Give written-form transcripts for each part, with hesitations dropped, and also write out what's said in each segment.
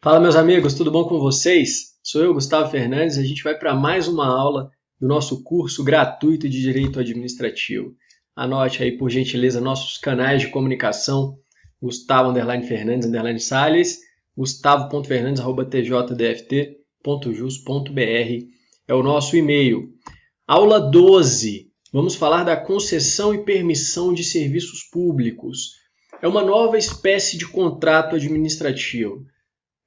Fala, meus amigos, tudo bom com vocês? Sou eu, Gustavo Fernandes, e a gente vai para mais uma aula do nosso curso gratuito de Direito Administrativo. Anote aí, por gentileza, nossos canais de comunicação, Gustavo_Fernandes_Salles, gustavo.fernandes@tjdft.jus.br é o nosso e-mail. Aula 12. Vamos falar da concessão e permissão de serviços públicos. É uma nova espécie de contrato administrativo.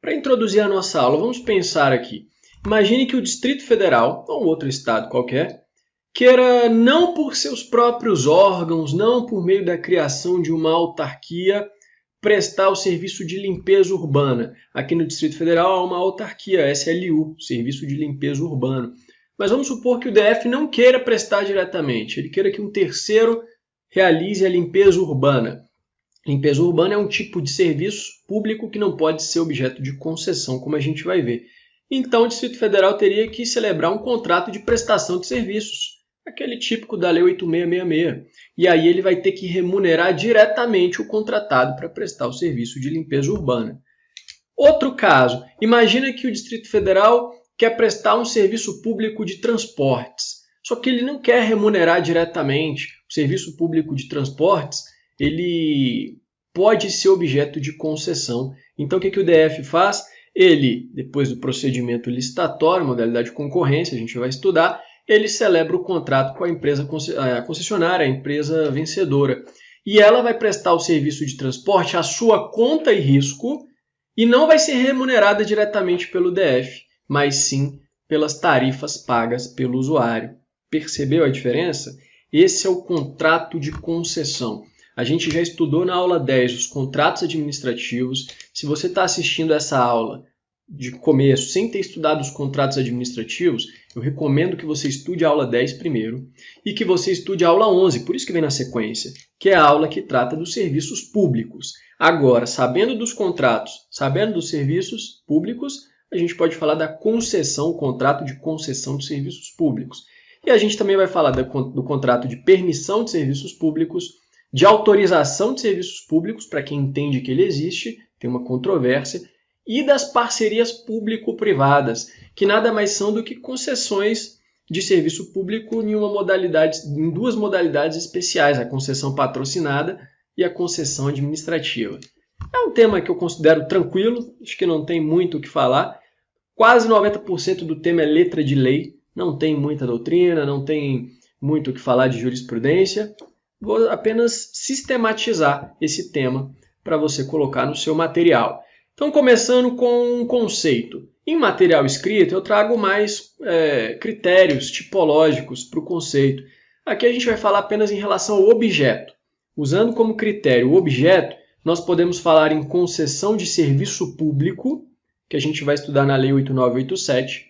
Para introduzir a nossa aula, vamos pensar aqui. Imagine que o Distrito Federal, ou um outro estado qualquer, queira, não por seus próprios órgãos, não por meio da criação de uma autarquia, prestar o serviço de limpeza urbana. Aqui no Distrito Federal há uma autarquia, SLU, Serviço de Limpeza Urbano. Mas vamos supor que o DF não queira prestar diretamente, ele queira que um terceiro realize a limpeza urbana. Limpeza urbana é um tipo de serviço público que não pode ser objeto de concessão, como a gente vai ver. Então, o Distrito Federal teria que celebrar um contrato de prestação de serviços, aquele típico da Lei 8666. E aí ele vai ter que remunerar diretamente o contratado para prestar o serviço de limpeza urbana. Outro caso, imagina que o Distrito Federal quer prestar um serviço público de transportes, só que ele não quer remunerar diretamente. O serviço público de transportes ele pode ser objeto de concessão. Então, o que o DF faz? Ele, depois do procedimento licitatório, modalidade de concorrência, a gente vai estudar, ele celebra o contrato com a empresa concessionária, a empresa vencedora. E ela vai prestar o serviço de transporte à sua conta e risco e não vai ser remunerada diretamente pelo DF, mas sim pelas tarifas pagas pelo usuário. Percebeu a diferença? Esse é o contrato de concessão. A gente já estudou na aula 10 os contratos administrativos. Se você está assistindo essa aula de começo sem ter estudado os contratos administrativos, eu recomendo que você estude a aula 10 primeiro e que você estude a aula 11, por isso que vem na sequência, que é a aula que trata dos serviços públicos. Agora, sabendo dos contratos, sabendo dos serviços públicos, a gente pode falar da concessão, o contrato de concessão de serviços públicos. E a gente também vai falar do contrato de permissão de serviços públicos, de autorização de serviços públicos, para quem entende que ele existe, tem uma controvérsia, e das parcerias público-privadas, que nada mais são do que concessões de serviço público em duas modalidades especiais, a concessão patrocinada e a concessão administrativa. É um tema que eu considero tranquilo, acho que não tem muito o que falar. Quase 90% do tema é letra de lei, não tem muita doutrina, não tem muito o que falar de jurisprudência. Vou apenas sistematizar esse tema para você colocar no seu material. Então, começando com um conceito. Em material escrito, eu trago mais critérios tipológicos para o conceito. Aqui a gente vai falar apenas em relação ao objeto. Usando como critério o objeto, nós podemos falar em concessão de serviço público, que a gente vai estudar na Lei 8987,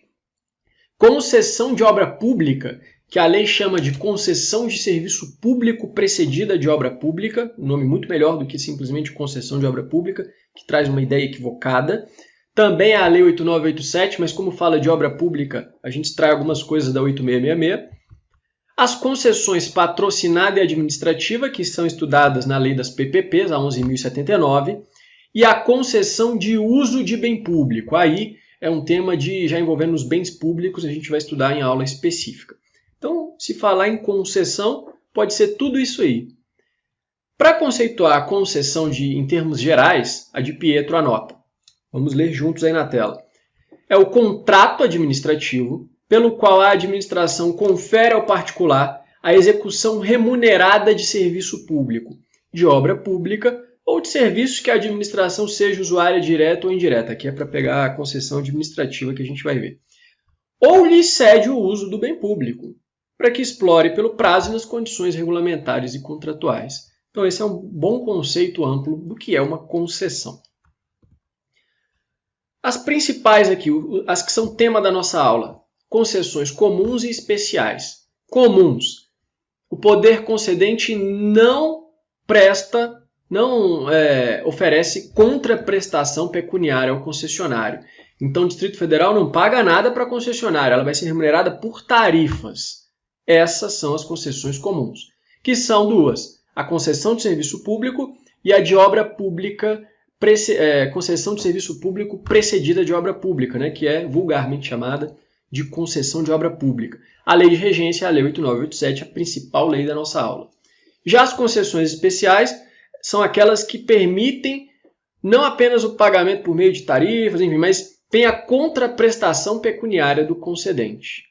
concessão de obra pública, que a lei chama de concessão de serviço público precedida de obra pública, um nome muito melhor do que simplesmente concessão de obra pública, que traz uma ideia equivocada. Também a lei 8987, mas como fala de obra pública, a gente extrai algumas coisas da 8666. As concessões patrocinada e administrativa, que são estudadas na lei das PPPs, a 11.079, e a concessão de uso de bem público. Aí é um tema já envolvendo os bens públicos, a gente vai estudar em aula específica. Então, se falar em concessão, pode ser tudo isso aí. Para conceituar a concessão em termos gerais, a de Pietro anota. Vamos ler juntos aí na tela. É o contrato administrativo pelo qual a administração confere ao particular a execução remunerada de serviço público, de obra pública ou de serviços que a administração seja usuária direta ou indireta. Aqui é para pegar a concessão administrativa que a gente vai ver. Ou lhe cede o uso do bem público, para que explore pelo prazo e nas condições regulamentares e contratuais. Então, esse é um bom conceito amplo do que é uma concessão. As principais aqui, as que são tema da nossa aula, concessões comuns e especiais. Comuns. O poder concedente não oferece contraprestação pecuniária ao concessionário. Então, o Distrito Federal não paga nada para a concessionária, ela vai ser remunerada por tarifas. Essas são as concessões comuns, que são duas: a concessão de serviço público e a de obra pública concessão de serviço público precedida de obra pública, né, que é vulgarmente chamada de concessão de obra pública. A lei de regência é a lei 8987, a principal lei da nossa aula. Já as concessões especiais são aquelas que permitem não apenas o pagamento por meio de tarifas, enfim, mas tem a contraprestação pecuniária do concedente.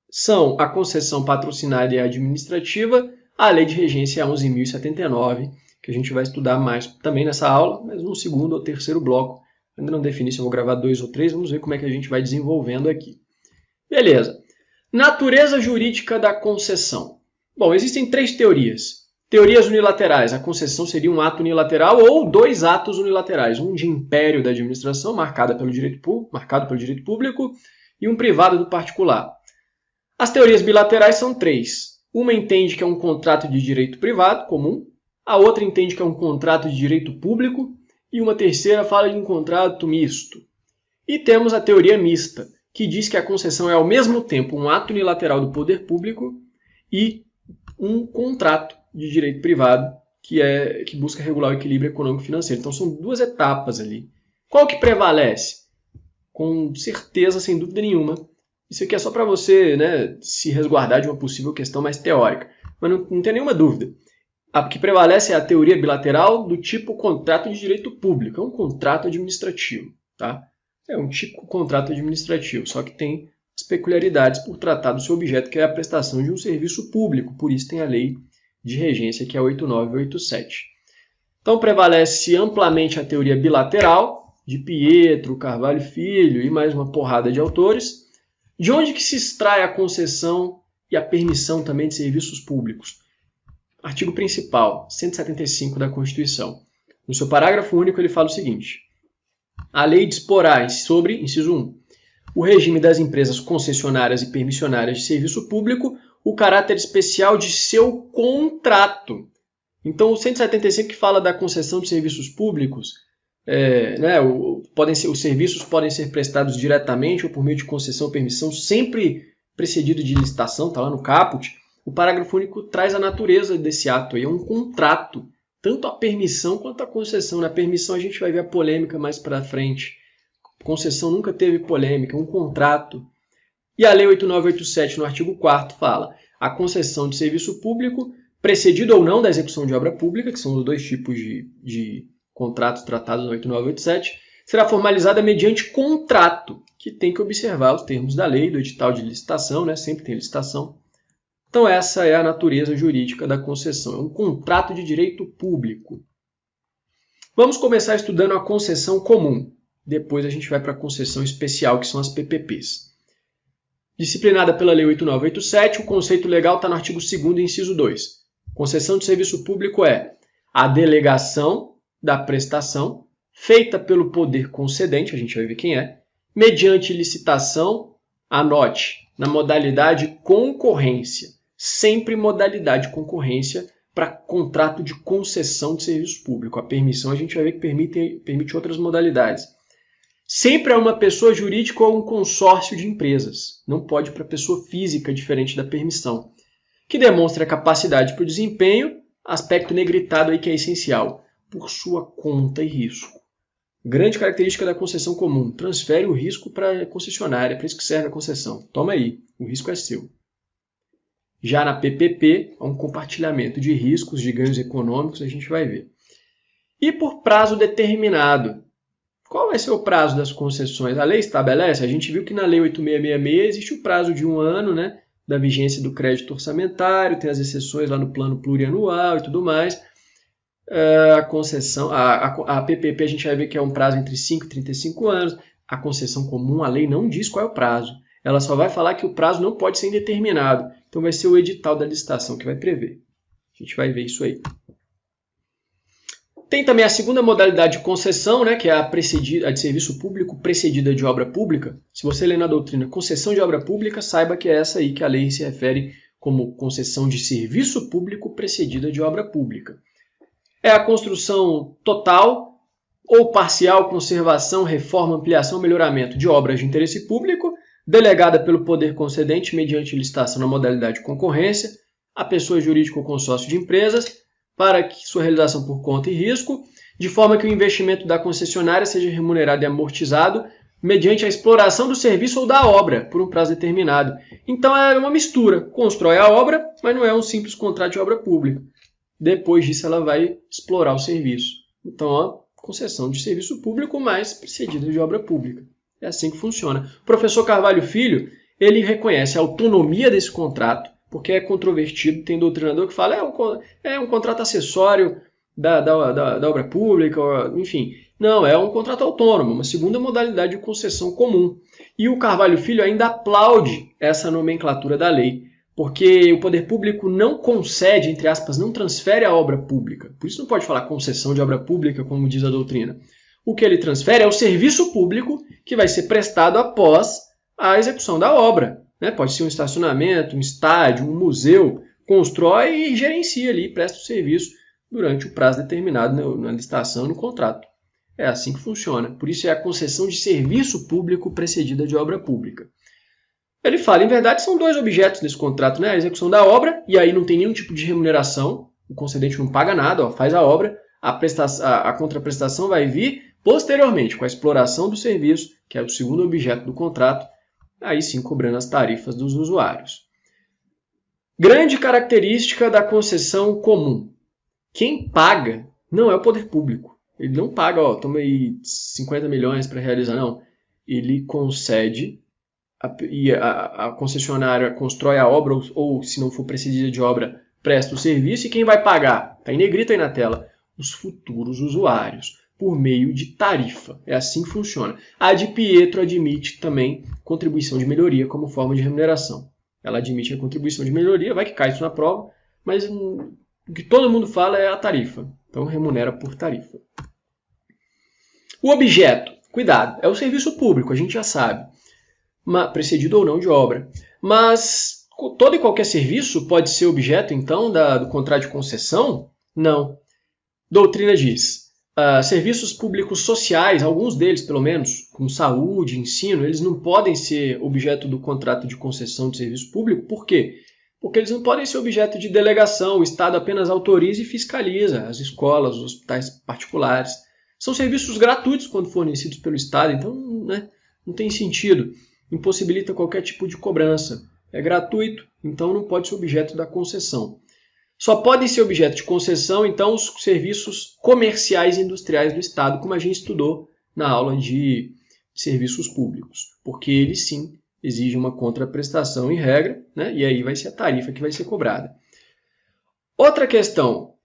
São a concessão patrocinária e administrativa, a lei de regência é a 11.079, que a gente vai estudar mais também nessa aula, mas no segundo ou terceiro bloco. Ainda não defini se eu vou gravar 2 ou 3, vamos ver como é que a gente vai desenvolvendo aqui. Beleza. Natureza jurídica da concessão. Bom, existem 3 teorias. Teorias unilaterais. A concessão seria um ato unilateral ou 2 atos unilaterais. Um de império da administração, marcado pelo direito público, e um privado do particular. As teorias bilaterais são 3. Uma entende que é um contrato de direito privado, comum. A outra entende que é um contrato de direito público. E uma terceira fala de um contrato misto. E temos a teoria mista, que diz que a concessão é ao mesmo tempo um ato unilateral do poder público e um contrato de direito privado que busca regular o equilíbrio econômico e financeiro. Então são 2 etapas ali. Qual que prevalece? Com certeza, sem dúvida nenhuma. Isso aqui é só para você, né, se resguardar de uma possível questão mais teórica. Mas não tem nenhuma dúvida. A que prevalece é a teoria bilateral do tipo contrato de direito público. É um contrato administrativo. Tá? É um típico contrato administrativo, só que tem as peculiaridades por tratar do seu objeto, que é a prestação de um serviço público. Por isso tem a lei de regência, que é 8987. Então prevalece amplamente a teoria bilateral, de Pietro, Carvalho Filho e mais uma porrada de autores. De onde que se extrai a concessão e a permissão também de serviços públicos? Artigo principal, 175 da Constituição. No seu parágrafo único ele fala o seguinte: a lei disporá sobre, inciso 1, o regime das empresas concessionárias e permissionárias de serviço público, o caráter especial de seu contrato. Então, o 175 que fala da concessão de serviços públicos, os serviços podem ser prestados diretamente ou por meio de concessão ou permissão, sempre precedido de licitação, está lá no caput. O parágrafo único traz a natureza desse ato aí, é um contrato, tanto a permissão quanto a concessão. Na permissão a gente vai ver a polêmica mais para frente. Concessão nunca teve polêmica, é um contrato. E a Lei 8987, no artigo 4º, fala a concessão de serviço público, precedido ou não da execução de obra pública, que são os 2 tipos de contratos tratados no 8987, será formalizada mediante contrato, que tem que observar os termos da lei, do edital de licitação, né? Sempre tem licitação. Então essa é a natureza jurídica da concessão, é um contrato de direito público. Vamos começar estudando a concessão comum. Depois a gente vai para a concessão especial, que são as PPPs. Disciplinada pela Lei 8987, o conceito legal está no artigo 2º, inciso 2. Concessão de serviço público é a delegação da prestação feita pelo poder concedente, a gente vai ver quem é, mediante licitação, anote, na modalidade concorrência. Sempre modalidade concorrência para contrato de concessão de serviço público. A permissão a gente vai ver que permite outras modalidades. Sempre é uma pessoa jurídica ou um consórcio de empresas. Não pode para pessoa física, diferente da permissão. Que demonstra a capacidade para o desempenho, aspecto negritado aí que é essencial, por sua conta e risco. Grande característica da concessão comum, transfere o risco para a concessionária, para isso que serve a concessão. Toma aí, o risco é seu. Já na PPP, há um compartilhamento de riscos, de ganhos econômicos, a gente vai ver. E por prazo determinado. Qual vai ser o prazo das concessões? A lei estabelece, a gente viu que na Lei 8666 existe o prazo de 1 ano, né, da vigência do crédito orçamentário, tem as exceções lá no plano plurianual e tudo mais. A concessão, a PPP a gente vai ver que é um prazo entre 5 e 35 anos. A concessão comum, a lei não diz qual é o prazo. Ela só vai falar que o prazo não pode ser indeterminado. Então vai ser o edital da licitação que vai prever. A gente vai ver isso aí. Tem também a segunda modalidade de concessão, né, que é a de serviço público precedida de obra pública. Se você ler na doutrina concessão de obra pública, saiba que é essa aí que a lei se refere como concessão de serviço público precedida de obra pública. É a construção total ou parcial, conservação, reforma, ampliação, melhoramento de obras de interesse público, delegada pelo poder concedente mediante licitação na modalidade de concorrência, a pessoa jurídica ou consórcio de empresas, para sua realização por conta e risco, de forma que o investimento da concessionária seja remunerado e amortizado mediante a exploração do serviço ou da obra por um prazo determinado. Então é uma mistura. Constrói a obra, mas não é um simples contrato de obra pública. Depois disso ela vai explorar o serviço. Então, ó, concessão de serviço público mais precedida de obra pública. É assim que funciona. O professor Carvalho Filho, ele reconhece a autonomia desse contrato, porque é controvertido. Tem doutrinador que fala é um contrato acessório da obra pública, enfim. Não, é um contrato autônomo, uma segunda modalidade de concessão comum. E o Carvalho Filho ainda aplaude essa nomenclatura da lei, porque o poder público não concede, entre aspas, não transfere a obra pública. Por isso não pode falar concessão de obra pública, como diz a doutrina. O que ele transfere é o serviço público que vai ser prestado após a execução da obra. Pode ser um estacionamento, um estádio, um museu, constrói e gerencia ali, presta o serviço durante o prazo determinado na licitação, no contrato. É assim que funciona. Por isso é a concessão de serviço público precedida de obra pública. Ele fala, em verdade, são dois objetos desse contrato, a execução da obra, e aí não tem nenhum tipo de remuneração, o concedente não paga nada, faz a obra, a contraprestação vai vir posteriormente, com a exploração do serviço, que é o segundo objeto do contrato, aí sim cobrando as tarifas dos usuários. Grande característica da concessão comum. Quem paga não é o poder público. Ele não paga, toma aí 50 milhões para realizar, não. Ele concede, e a concessionária constrói a obra, ou se não for precedida de obra, presta o serviço, e quem vai pagar? Está em negrito aí na tela. Os futuros usuários, por meio de tarifa. É assim que funciona. A Adpietro admite também contribuição de melhoria como forma de remuneração. Ela admite a contribuição de melhoria, vai que cai isso na prova, mas o que todo mundo fala é a tarifa. Então remunera por tarifa. O objeto, cuidado, é o serviço público, a gente já sabe, precedido ou não de obra. Mas todo e qualquer serviço pode ser objeto, então, do contrato de concessão? Não. Doutrina diz, serviços públicos sociais, alguns deles pelo menos, como saúde, ensino, eles não podem ser objeto do contrato de concessão de serviço público. Por quê? Porque eles não podem ser objeto de delegação, o Estado apenas autoriza e fiscaliza as escolas, os hospitais particulares. São serviços gratuitos quando fornecidos pelo Estado, então não tem sentido. Impossibilita qualquer tipo de cobrança. É gratuito, então não pode ser objeto da concessão. Só podem ser objeto de concessão, então, os serviços comerciais e industriais do Estado, como a gente estudou na aula de serviços públicos, porque eles sim exigem uma contraprestação em regra, e aí vai ser a tarifa que vai ser cobrada. Outra questão,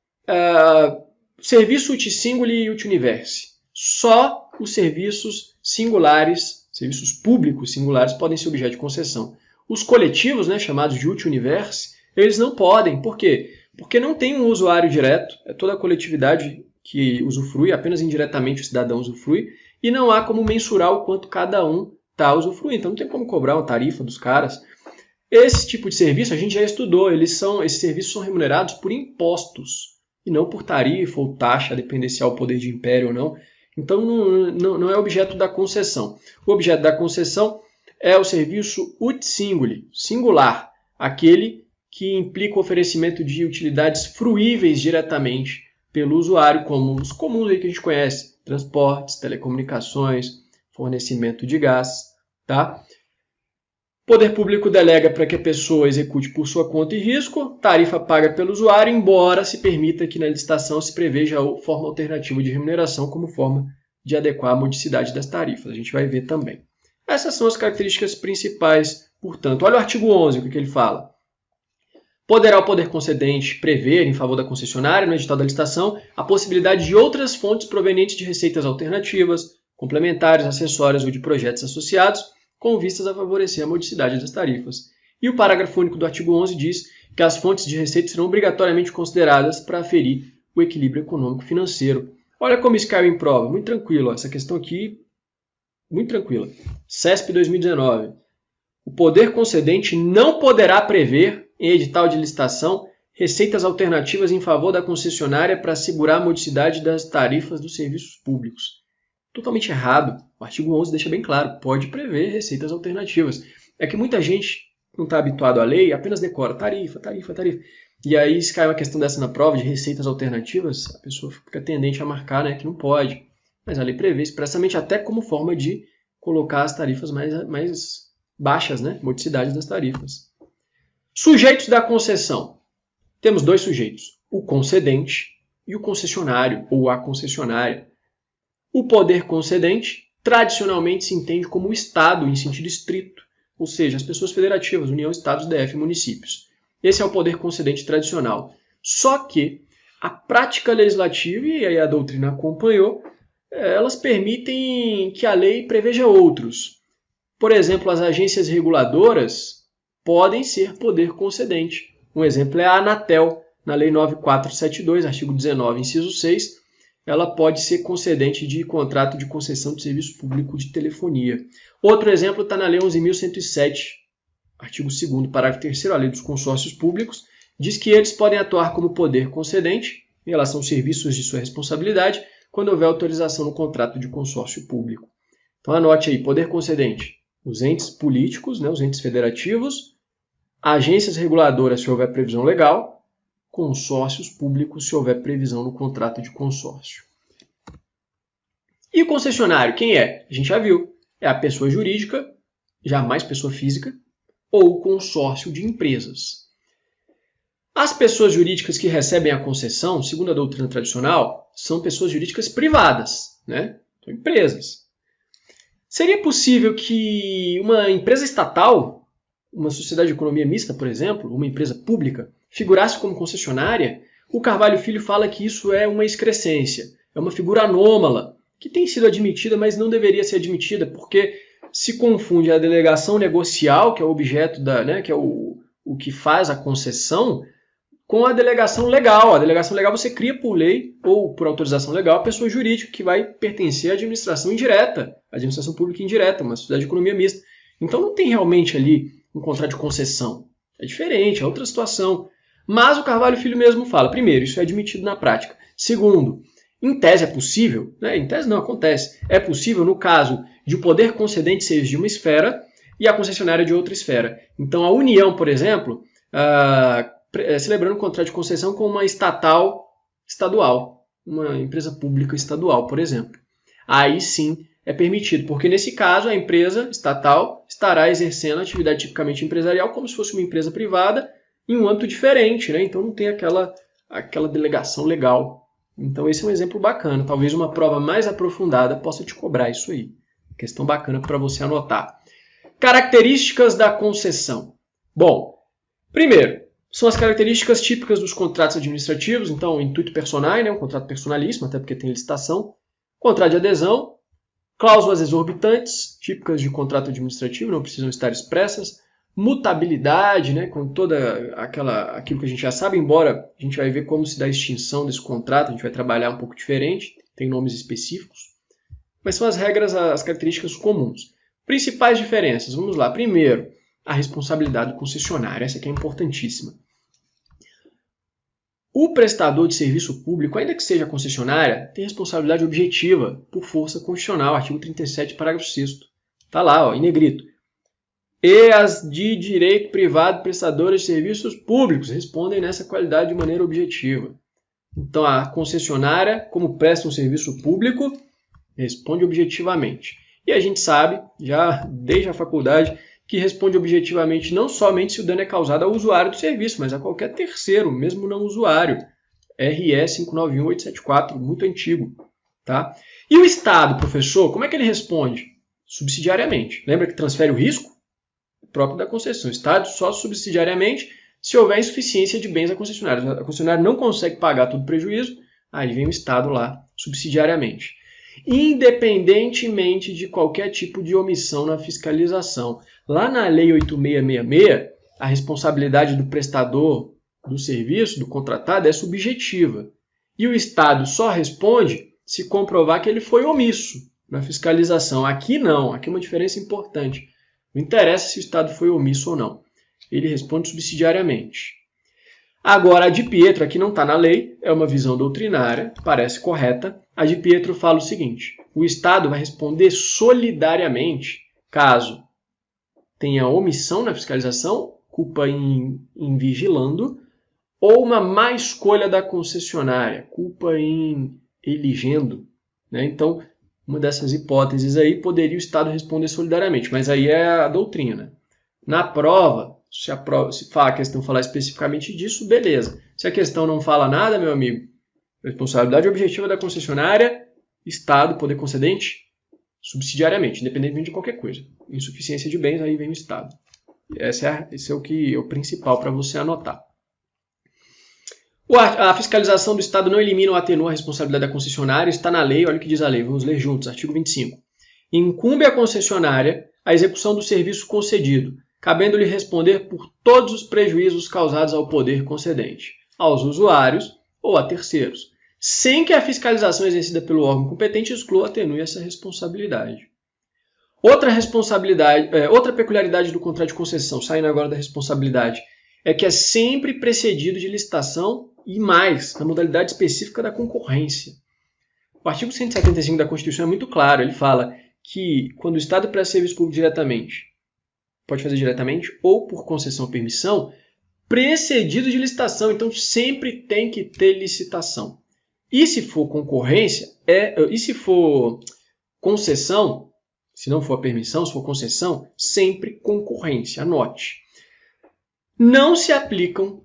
serviço ut singuli e ut universi. Só os serviços singulares, serviços públicos singulares, podem ser objeto de concessão. Os coletivos, chamados de ut universi, eles não podem. Por quê? Porque não tem um usuário direto, é toda a coletividade que usufrui, apenas indiretamente o cidadão usufrui, e não há como mensurar o quanto cada um está usufruindo. Então não tem como cobrar uma tarifa dos caras. Esse tipo de serviço a gente já estudou, esses serviços são remunerados por impostos, e não por tarifa ou taxa, a depender se há o poder de império ou não. Então não é objeto da concessão. O objeto da concessão é o serviço ut singuli, singular, aquele que implica o oferecimento de utilidades fruíveis diretamente pelo usuário, como os comuns aí que a gente conhece, transportes, telecomunicações, fornecimento de gás. Tá? O poder público delega para que a pessoa execute por sua conta e risco, tarifa paga pelo usuário, embora se permita que na licitação se preveja a forma alternativa de remuneração como forma de adequar a modicidade das tarifas. A gente vai ver também. Essas são as características principais, portanto. Olha o artigo 11, o que ele fala. Poderá o poder concedente prever, em favor da concessionária, no edital da licitação, a possibilidade de outras fontes provenientes de receitas alternativas, complementares, acessórias ou de projetos associados, com vistas a favorecer a modicidade das tarifas. E o parágrafo único do artigo 11 diz que as fontes de receita serão obrigatoriamente consideradas para aferir o equilíbrio econômico-financeiro. Olha como isso caiu em prova, muito tranquilo, essa questão aqui, muito tranquila. CESP 2019. O poder concedente não poderá prever, em edital de licitação, receitas alternativas em favor da concessionária para assegurar a modicidade das tarifas dos serviços públicos. Totalmente errado. O artigo 11 deixa bem claro, pode prever receitas alternativas. É que muita gente não está habituado à lei, apenas decora tarifa, tarifa, tarifa. E aí, se cai uma questão dessa na prova, de receitas alternativas, a pessoa fica tendente a marcar, né, que não pode. Mas a lei prevê expressamente até como forma de colocar as tarifas mais baixas, né, modicidade das tarifas. Sujeitos da concessão. Temos dois sujeitos, o concedente e o concessionário, ou a concessionária. O poder concedente tradicionalmente se entende como o Estado em sentido estrito, ou seja, as pessoas federativas, União, Estados, DF e municípios. Esse é o poder concedente tradicional. Só que a prática legislativa, e aí a doutrina acompanhou, elas permitem que a lei preveja outros. Por exemplo, as agências reguladoras podem ser poder concedente. Um exemplo é a Anatel, na Lei 9472, artigo 19, inciso 6, ela pode ser concedente de contrato de concessão de serviço público de telefonia. Outro exemplo está na Lei 11.107, artigo 2º, parágrafo 3º, a Lei dos Consórcios Públicos, diz que eles podem atuar como poder concedente em relação aos serviços de sua responsabilidade quando houver autorização no contrato de consórcio público. Então anote aí, poder concedente, os entes políticos, né, os entes federativos, agências reguladoras se houver previsão legal, consórcios públicos se houver previsão no contrato de consórcio. E o concessionário, quem é? A gente já viu, é a pessoa jurídica, jamais pessoa física, ou consórcio de empresas. As pessoas jurídicas que recebem a concessão, segundo a doutrina tradicional, são pessoas jurídicas privadas, né? São empresas. Seria possível que uma empresa estatal, uma sociedade de economia mista, por exemplo, uma empresa pública, figurasse como concessionária? O Carvalho Filho fala que isso é uma excrescência, é uma figura anômala, que tem sido admitida, mas não deveria ser admitida, porque se confunde a delegação negocial, que é o objeto que é o que faz a concessão, com a delegação legal. A delegação legal você cria por lei ou por autorização legal a pessoa jurídica que vai pertencer à administração indireta, à administração pública indireta, uma sociedade de economia mista. Então não tem realmente ali um contrato de concessão. É diferente, é outra situação. Mas o Carvalho Filho mesmo fala, primeiro, isso é admitido na prática. Segundo, em tese é possível, né? Em tese não acontece, é possível no caso de o poder concedente ser de uma esfera e a concessionária de outra esfera. Então a União, por exemplo, celebrando o contrato de concessão com uma estatal estadual, uma empresa pública estadual, por exemplo. Aí sim é permitido, porque nesse caso a empresa estatal estará exercendo a atividade tipicamente empresarial como se fosse uma empresa privada em um âmbito diferente, né? Então não tem aquela delegação legal. Então esse é um exemplo bacana, talvez uma prova mais aprofundada possa te cobrar isso aí. Questão bacana para você anotar. Características da concessão. Bom, primeiro, são as características típicas dos contratos administrativos, então intuito personae, né, um contrato personalíssimo, até porque tem licitação, contrato de adesão, cláusulas exorbitantes, típicas de contrato administrativo, não precisam estar expressas, mutabilidade, né, com toda aquilo que a gente já sabe, embora a gente vai ver como se dá a extinção desse contrato, a gente vai trabalhar um pouco diferente, tem nomes específicos, mas são as regras, as características comuns. Principais diferenças, vamos lá. Primeiro, a responsabilidade do concessionário, essa aqui é importantíssima. O prestador de serviço público, ainda que seja concessionária, tem responsabilidade objetiva por força constitucional, artigo 37, parágrafo 6º. Está lá, ó, em negrito. E as de direito privado prestadoras de serviços públicos respondem nessa qualidade de maneira objetiva. Então, a concessionária, como presta um serviço público, responde objetivamente. E a gente sabe, já desde a faculdade, que responde objetivamente não somente se o dano é causado ao usuário do serviço, mas a qualquer terceiro, mesmo não usuário. RE 591874, muito antigo. Tá? E o Estado, professor, como é que ele responde? Subsidiariamente. Lembra que transfere o risco? Próprio da concessão. O Estado só subsidiariamente se houver insuficiência de bens à concessionária. A concessionária não consegue pagar todo o prejuízo, aí vem o Estado lá, subsidiariamente. Independentemente de qualquer tipo de omissão na fiscalização. Lá na Lei 8666, a responsabilidade do prestador do serviço, do contratado, é subjetiva. E o Estado só responde se comprovar que ele foi omisso na fiscalização. Aqui não, aqui é uma diferença importante. Não interessa se o Estado foi omisso ou não. Ele responde subsidiariamente. Agora, a de Pietro, aqui não está na lei, é uma visão doutrinária, parece correta. A de Pietro fala o seguinte, o Estado vai responder solidariamente caso tenha omissão na fiscalização, culpa em vigilando, ou uma má escolha da concessionária, culpa em eligendo, né? Então, uma dessas hipóteses aí poderia o Estado responder solidariamente, mas aí é a doutrina. Na prova, se a questão falar especificamente disso, beleza. Se a questão não fala nada, meu amigo, responsabilidade objetiva da concessionária, Estado, poder concedente, subsidiariamente, independentemente de qualquer coisa. Insuficiência de bens, aí vem o Estado. Esse é o principal para você anotar. A fiscalização do Estado não elimina ou atenua a responsabilidade da concessionária, está na lei, olha o que diz a lei, vamos ler juntos, artigo 25. Incumbe à concessionária a execução do serviço concedido, cabendo-lhe responder por todos os prejuízos causados ao poder concedente, aos usuários ou a terceiros, sem que a fiscalização exercida pelo órgão competente exclua ou atenue essa responsabilidade. Outra peculiaridade do contrato de concessão, saindo agora da responsabilidade, é que é sempre precedido de licitação e mais, na modalidade específica da concorrência. O artigo 175 da Constituição é muito claro, ele fala que quando o Estado presta serviço público diretamente, pode fazer diretamente ou por concessão ou permissão, precedido de licitação, então sempre tem que ter licitação. E se for concorrência, e se for concessão, se não for permissão, se for concessão, sempre concorrência, anote. Não se aplicam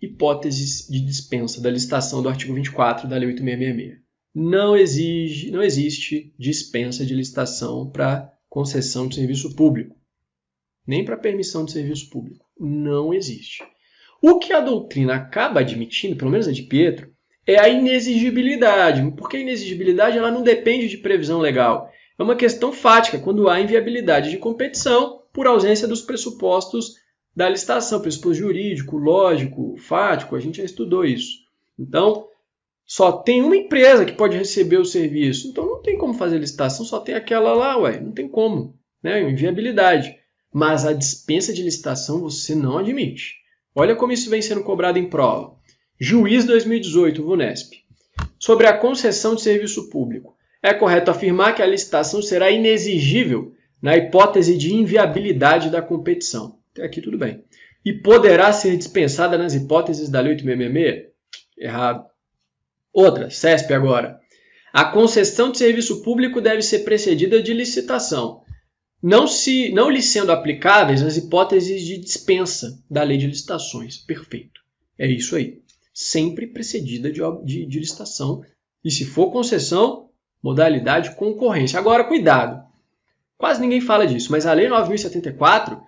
hipóteses de dispensa da licitação do artigo 24 da Lei 8666. Não existe dispensa de licitação para concessão de serviço público, nem para permissão de serviço público. Não existe. O que a doutrina acaba admitindo, pelo menos a de Pietro, é a inexigibilidade. Porque a inexigibilidade ela não depende de previsão legal. É uma questão fática, quando há inviabilidade de competição por ausência dos pressupostos da licitação, pressuposto jurídico, lógico, fático, a gente já estudou isso. Então, só tem uma empresa que pode receber o serviço, então não tem como fazer licitação, só tem aquela lá, não tem como, né? Inviabilidade. Mas a dispensa de licitação você não admite. Olha como isso vem sendo cobrado em prova. Juiz 2018, VUNESP. Sobre a concessão de serviço público, é correto afirmar que a licitação será inexigível na hipótese de inviabilidade da competição. Até aqui tudo bem. E poderá ser dispensada nas hipóteses da Lei 8666? Errado. Outra, CESP agora. A concessão de serviço público deve ser precedida de licitação, não lhe sendo aplicáveis as hipóteses de dispensa da Lei de Licitações. Perfeito. É isso aí. Sempre precedida de licitação. E se for concessão, modalidade concorrência. Agora, cuidado. Quase ninguém fala disso, mas a Lei 9.074,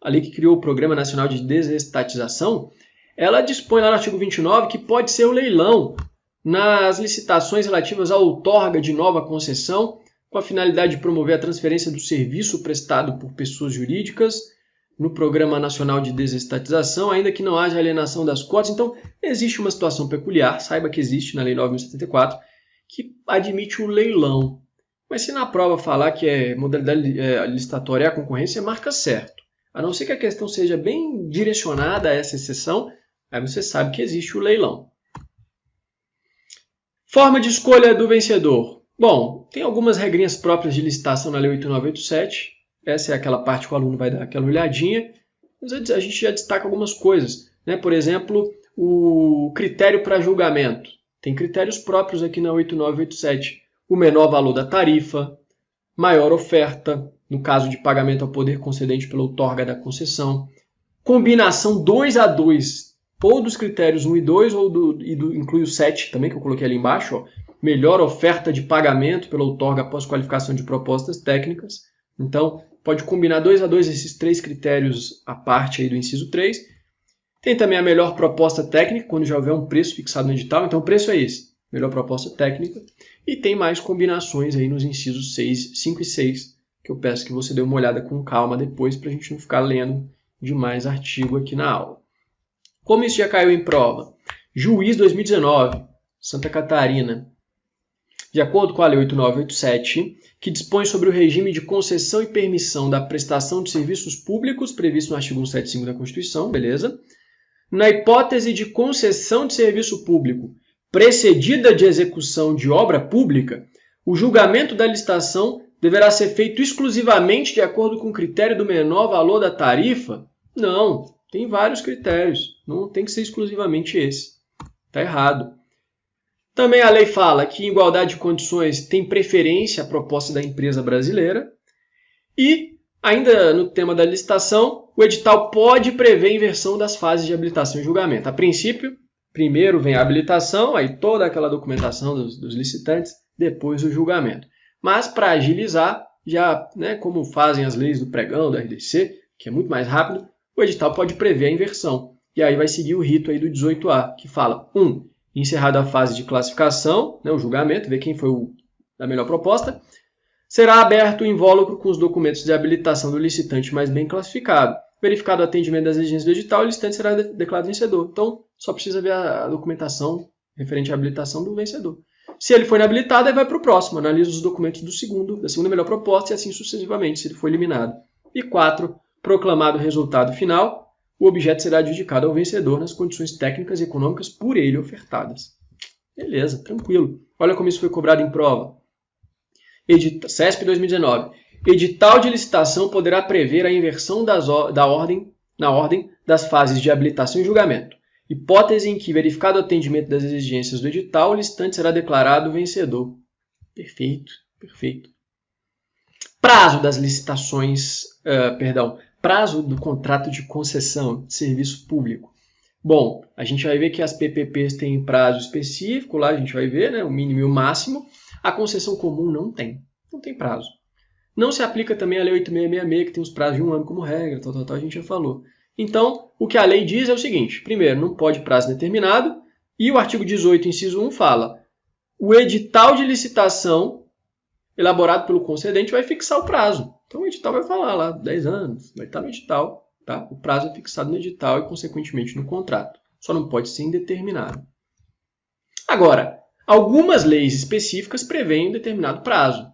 a lei que criou o Programa Nacional de Desestatização, ela dispõe lá no artigo 29 que pode ser o leilão nas licitações relativas à outorga de nova concessão, com a finalidade de promover a transferência do serviço prestado por pessoas jurídicas no Programa Nacional de Desestatização, ainda que não haja alienação das cotas. Então, existe uma situação peculiar, saiba que existe na Lei 9.074, que admite o leilão. Mas se na prova falar que é modalidade licitatória e a concorrência, marca certo. A não ser que a questão seja bem direcionada a essa exceção, aí você sabe que existe o leilão. Forma de escolha do vencedor. Bom, tem algumas regrinhas próprias de licitação na Lei 8987. Essa é aquela parte que o aluno vai dar aquela olhadinha. Mas a gente já destaca algumas coisas, né? Por exemplo, o critério para julgamento. Tem critérios próprios aqui na 8987. O menor valor da tarifa, maior oferta, no caso de pagamento ao poder concedente pela outorga da concessão, combinação 2 a 2, ou dos critérios 1 e 2, inclui o 7 também, que eu coloquei ali embaixo, ó, melhor oferta de pagamento pela outorga após qualificação de propostas técnicas. Então, pode combinar 2 a 2 esses 3 critérios à parte aí do inciso 3. Tem também a melhor proposta técnica, quando já houver um preço fixado no edital. Então, o preço é esse, melhor proposta técnica. E tem mais combinações aí nos incisos 5 e 6, que eu peço que você dê uma olhada com calma depois, para a gente não ficar lendo demais artigo aqui na aula. Como isso já caiu em prova? Juiz 2019, Santa Catarina. De acordo com a Lei 8987, que dispõe sobre o regime de concessão e permissão da prestação de serviços públicos previsto no artigo 175 da Constituição, beleza? Na hipótese de concessão de serviço público precedida de execução de obra pública, o julgamento da licitação deverá ser feito exclusivamente de acordo com o critério do menor valor da tarifa? Não, tem vários critérios. Não tem que ser exclusivamente esse. Está errado. Também a lei fala que em igualdade de condições tem preferência a proposta da empresa brasileira. E, ainda no tema da licitação, o edital pode prever inversão das fases de habilitação e julgamento. A princípio, primeiro vem a habilitação, aí toda aquela documentação dos licitantes, depois o julgamento. Mas, para agilizar, já, né, como fazem as leis do pregão, da RDC, que é muito mais rápido, o edital pode prever a inversão. E aí vai seguir o rito aí do 18A, que fala, 1. Encerrada a fase de classificação, né, o julgamento, ver quem foi a melhor proposta, será aberto o invólucro com os documentos de habilitação do licitante mais bem classificado. Verificado o atendimento das exigências do edital, o licitante será declarado vencedor. Então, só precisa ver a documentação referente à habilitação do vencedor. Se ele for inabilitado, aí vai para o próximo. Analisa os documentos da segunda melhor proposta e assim sucessivamente, se ele for eliminado. E 4. Proclamado o resultado final, o objeto será adjudicado ao vencedor nas condições técnicas e econômicas por ele ofertadas. Beleza, tranquilo. Olha como isso foi cobrado em prova. CESP 2019. Edital de licitação poderá prever a inversão na ordem das fases de habilitação e julgamento. Hipótese em que, verificado o atendimento das exigências do edital, o licitante será declarado vencedor. Perfeito, perfeito. Prazo das licitações, prazo do contrato de concessão de serviço público. Bom, a gente vai ver que as PPPs têm prazo específico, lá a gente vai ver, né, o mínimo e o máximo. A concessão comum não tem prazo. Não se aplica também a Lei 8666, que tem os prazos de 1 ano como regra, a gente já falou. Então, o que a lei diz é o seguinte, primeiro, não pode prazo determinado, e o artigo 18, inciso 1, fala, o edital de licitação elaborado pelo concedente vai fixar o prazo. Então, o edital vai falar lá, 10 anos, vai estar no edital, tá? O prazo é fixado no edital e, consequentemente, no contrato. Só não pode ser indeterminado. Agora, algumas leis específicas prevêem um determinado prazo.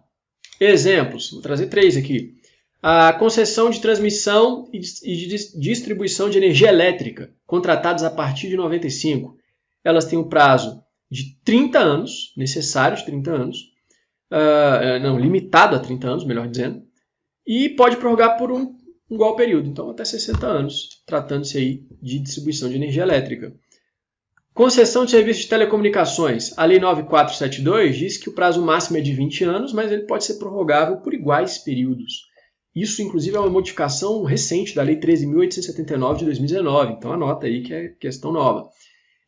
Exemplos, vou trazer 3 aqui. A concessão de transmissão e de distribuição de energia elétrica, contratadas a partir de 95. Elas têm um prazo de 30 anos, necessário de 30 anos, limitado a 30 anos, melhor dizendo, e pode prorrogar por um igual período, então até 60 anos, tratando-se aí de distribuição de energia elétrica. Concessão de serviços de telecomunicações. A Lei 9472 diz que o prazo máximo é de 20 anos, mas ele pode ser prorrogável por iguais períodos. Isso, inclusive, é uma modificação recente da Lei 13.879 de 2019, então anota aí que é questão nova.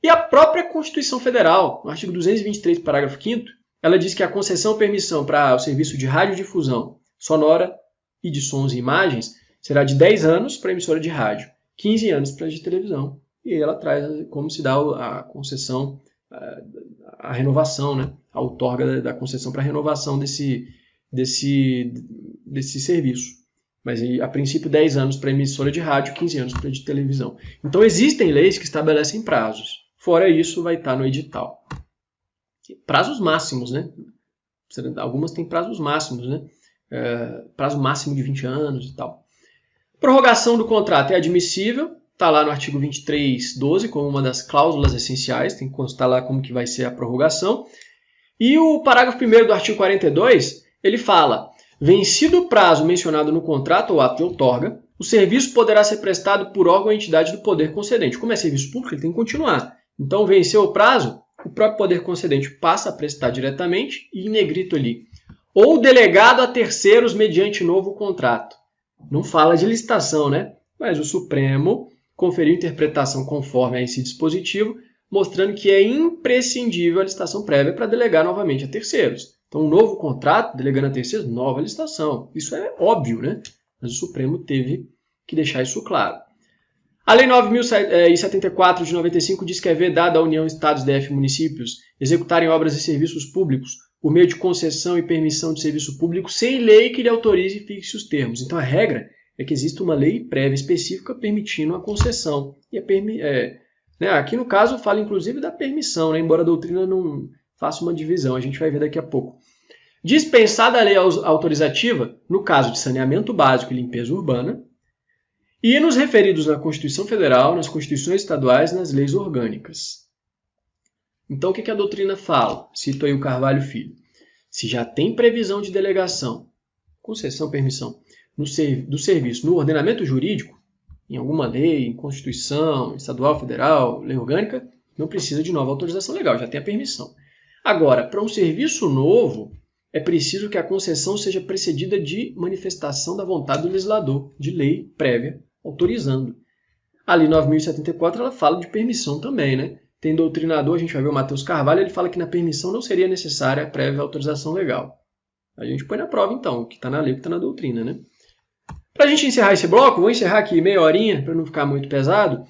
E a própria Constituição Federal, no artigo 223, parágrafo 5º, ela diz que a concessão ou permissão para o serviço de radiodifusão sonora e de sons e imagens será de 10 anos para a emissora de rádio, 15 anos para a de televisão. E ela traz como se dá a concessão, a renovação, né? A outorga da concessão para a renovação desse serviço. Mas a princípio 10 anos para a emissora de rádio, 15 anos para a de televisão. Então existem leis que estabelecem prazos. Fora isso, vai estar no edital. Prazos máximos, né? Algumas têm prazos máximos, né? Prazo máximo de 20 anos e tal. Prorrogação do contrato é admissível. Está lá no artigo 23.12 como uma das cláusulas essenciais, tem que constar lá como que vai ser a prorrogação. E o parágrafo 1º do artigo 42, ele fala, vencido o prazo mencionado no contrato ou ato de outorga, o serviço poderá ser prestado por órgão ou entidade do poder concedente. Como é serviço público, ele tem que continuar. Então, venceu o prazo, o próprio poder concedente passa a prestar diretamente e em negrito ali. Ou delegado a terceiros mediante novo contrato. Não fala de licitação, né? Mas o Supremo conferiu interpretação conforme a esse dispositivo, mostrando que é imprescindível a licitação prévia para delegar novamente a terceiros. Então, um novo contrato, delegando a terceiros, nova licitação. Isso é óbvio, né? Mas o Supremo teve que deixar isso claro. A Lei 9.074 de 95 diz que é vedado à União, Estados, DF e municípios executarem obras e serviços públicos por meio de concessão e permissão de serviço público sem lei que lhe autorize e fixe os termos. Então, a regra é que existe uma lei prévia específica permitindo a concessão. E aqui, no caso, fala inclusive da permissão, né? Embora a doutrina não faça uma divisão, a gente vai ver daqui a pouco. Dispensada a lei autorizativa, no caso de saneamento básico e limpeza urbana, e nos referidos na Constituição Federal, nas Constituições Estaduais e nas leis orgânicas. Então, o que a doutrina fala? Cito aí o Carvalho Filho. Se já tem previsão de delegação, concessão, permissão, do serviço no ordenamento jurídico, em alguma lei, em Constituição, estadual, federal, lei orgânica, não precisa de nova autorização legal, já tem a permissão. Agora, para um serviço novo, é preciso que a concessão seja precedida de manifestação da vontade do legislador, de lei prévia, autorizando. A Lei 9.074 ela fala de permissão também, né? Tem doutrinador, a gente vai ver o Matheus Carvalho, ele fala que na permissão não seria necessária a prévia autorização legal. A gente põe na prova, então, o que está na lei, o que está na doutrina, né? Para a gente encerrar esse bloco, vou encerrar aqui meia horinha, para não ficar muito pesado.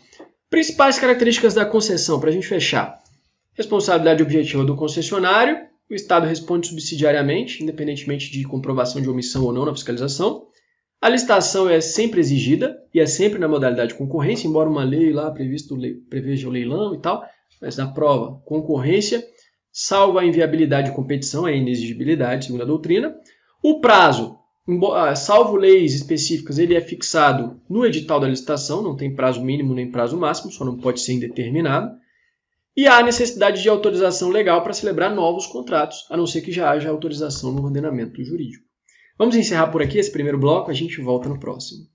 Principais características da concessão, para a gente fechar. Responsabilidade objetiva do concessionário. O Estado responde subsidiariamente, independentemente de comprovação de omissão ou não na fiscalização. A licitação é sempre exigida e é sempre na modalidade de concorrência, embora uma lei lá preveja o leilão e tal, mas na prova, concorrência, salvo a inviabilidade de competição, a inexigibilidade, segundo a doutrina. O prazo, salvo leis específicas, ele é fixado no edital da licitação, não tem prazo mínimo nem prazo máximo, só não pode ser indeterminado. E há necessidade de autorização legal para celebrar novos contratos, a não ser que já haja autorização no ordenamento jurídico. Vamos encerrar por aqui esse primeiro bloco, a gente volta no próximo.